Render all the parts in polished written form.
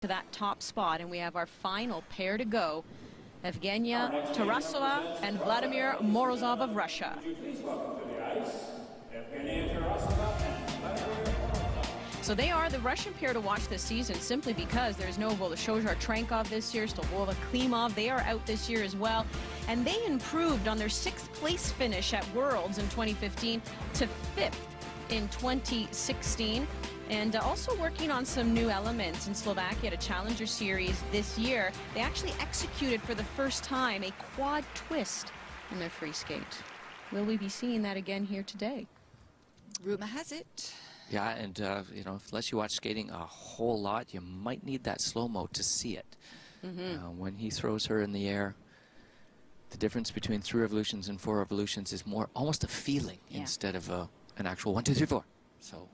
to that top spot, and we have our final pair to go. Evgenia Tarasova and Vladimir Morozov of Russia. So they are the Russian pair to watch this season, simply because there's no Voloshojar-Trenkov this year, Stolbova Klimov. They are out this year as well. And they improved on their 6th place finish at Worlds in 2015 to 5th in 2016. And also working on some new elements in Slovakia at a Challenger Series this year. They actually executed for the first time a quad twist in their free skate. Will we be seeing that again here today? Rumor has it. Yeah, and you know, unless you watch skating a whole lot, you might need that slow-mo to see it. When he throws her in the air, the difference between 3 revolutions and 4 revolutions is more almost a feeling instead of an actual 1, 2, 3, 4. So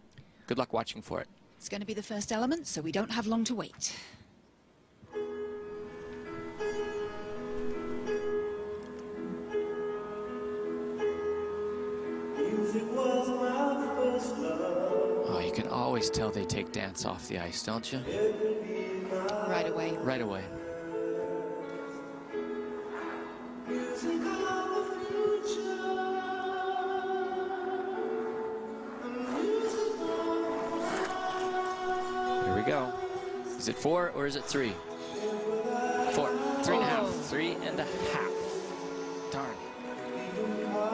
good luck watching for it. It's going to be the first element, so we don't have long to wait. Oh, you can always tell they take dance off the ice, don't you? Right away. Right away. Here we go. Is it 4 or is it 3? 4. 3.5. 3.5. Darn.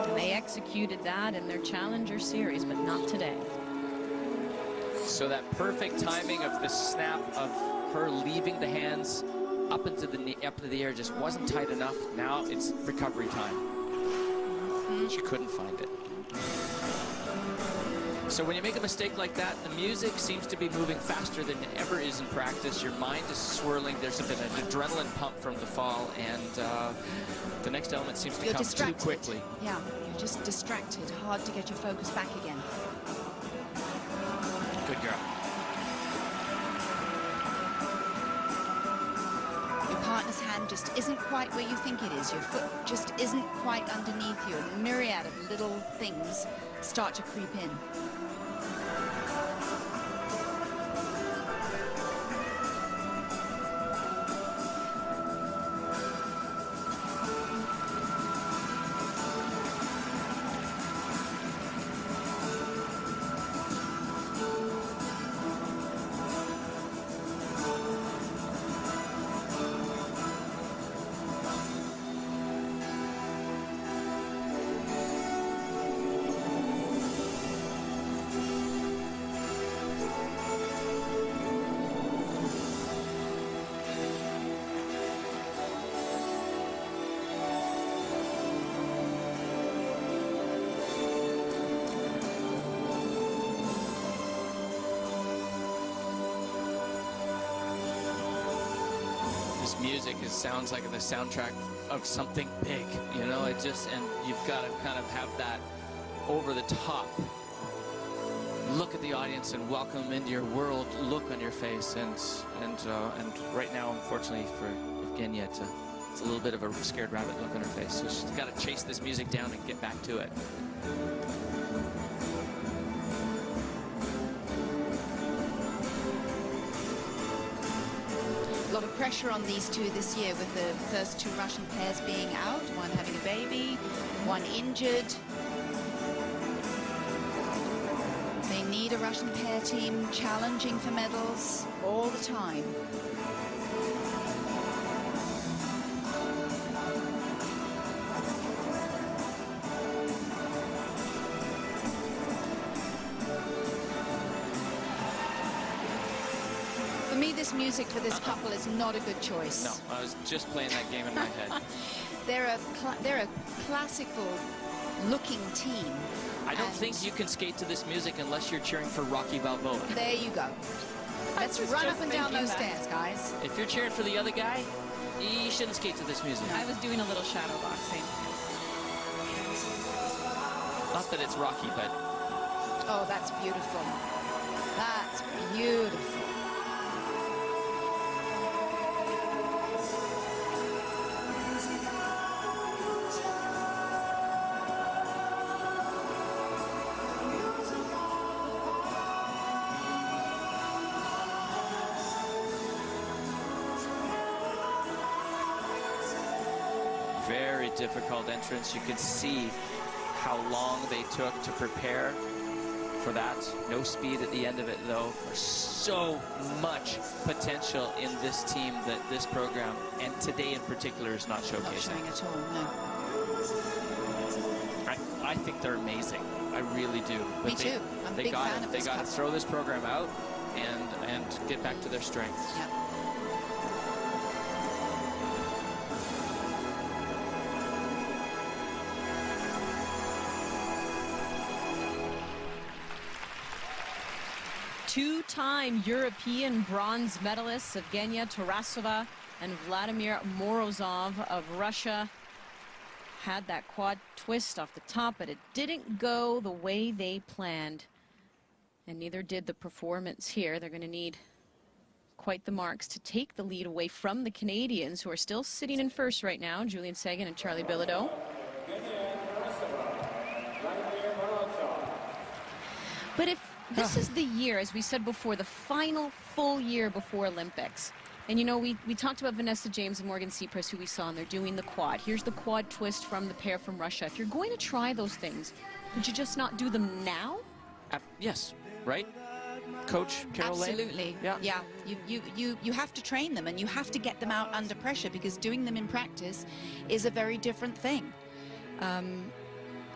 And they executed that in their Challenger Series, but not today. So that perfect timing of the snap of her leaving the hands up into the air just wasn't tight enough. Now it's recovery time. She couldn't find it. So when you make a mistake like that, the music seems to be moving faster than it ever is in practice. Your mind is swirling. There's a bit of an adrenaline pump from the fall, and the next element seems to come too quickly. Yeah, you're just distracted. Hard to get your focus back again. Good girl. Your partner's hand just isn't quite where you think it is. Your foot just isn't quite underneath you. A myriad of little things start to creep in. Music sounds like the soundtrack of something big, you know. It just, and you've got to kind of have that over the top look at the audience and welcome into your world look on your face, and right now, unfortunately for Evgenia, it's a little bit of a scared rabbit look on her face, so she's got to chase this music down and get back to it. A lot of pressure on these two this year, with the first 2 Russian pairs being out, one having a baby, one injured. They need a Russian pair team challenging for medals all the time. For me, this music for this couple is not a good choice. No, I was just playing that game in my head. They're a classical-looking team. I don't think you can skate to this music unless you're cheering for Rocky Balboa. There you go. Let's run up and down those stairs, guys. If you're cheering for the other guy, you shouldn't skate to this music. I was doing a little shadow boxing. Not that it's Rocky, but... Oh, that's beautiful. That's beautiful. very difficult entrance. You can see how long they took to prepare for that. No speed at the end of it, though. There's so much potential in this team that this program, and today in particular, is not showcasing. Not showing at all, no. I think they're amazing. I really do. But Me too. I'm a big fan of this They got to throw this program out and get back to their strengths. Yeah. Two-time European bronze medalists Evgenia Tarasova and Vladimir Morozov of Russia had that quad twist off the top, but it didn't go the way they planned. And neither did the performance here. They're going to need quite the marks to take the lead away from the Canadians, who are still sitting in first right now, Julian Sagan and Charlie Bilodeau. But if this is the year, as we said before, the final full year before Olympics. And, you know, we talked about Vanessa James and Morgan Seapress, who we saw, and they're doing the quad. Here's the quad twist from the pair from Russia. If you're going to try those things, would you just not do them now? Yes, right? Coach Carol Lane? Absolutely. Yeah. You have to train them, and you have to get them out under pressure, because doing them in practice is a very different thing.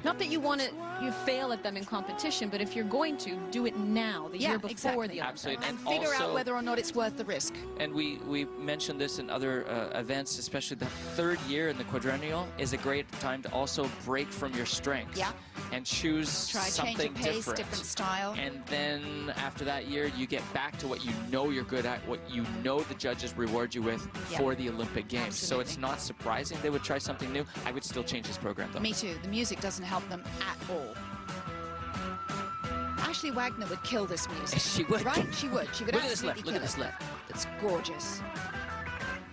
Not that you want to fail at them in competition, but if you're going to, do it now, the year before the Olympics. Absolutely. And figure out whether or not it's worth the risk. And we mentioned this in other events, especially the third year in the quadrennial is a great time to also break from your strengths. Yeah. And choose something change of pace, different. different style. And then after that year, you get back to what you know you're good at, what you know the judges reward you with for the Olympic Games. Absolutely. So it's not surprising they would try something new. I would still change this program, though. Me too. The music doesn't help them at all. Ashley Wagner would kill this music. She would. Right? She would. She would Look at this absolutely lift. Look at this lift. It's gorgeous.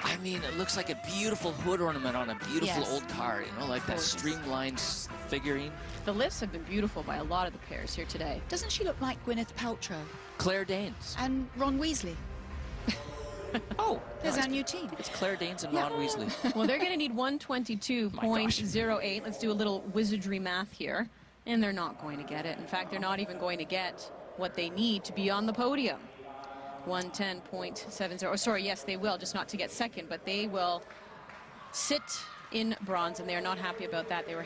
I mean, it looks like a beautiful hood ornament on a beautiful Yes. old car, you know, like Gorgeous. that streamlined figurine. The lifts have been beautiful by a lot of the pairs here today. Doesn't she look like Gwyneth Paltrow? Claire Danes. And Ron Weasley. Oh, There's our new team. it's Claire Danes and Ron Weasley. Well, they're going to need 122.08. Let's do a little wizardry math here. And they're not going to get it. In fact, they're not even going to get what they need to be on the podium. 110.70. Oh, sorry, yes, they will, just not to get second, but they will sit in bronze, and they are not happy about that. They were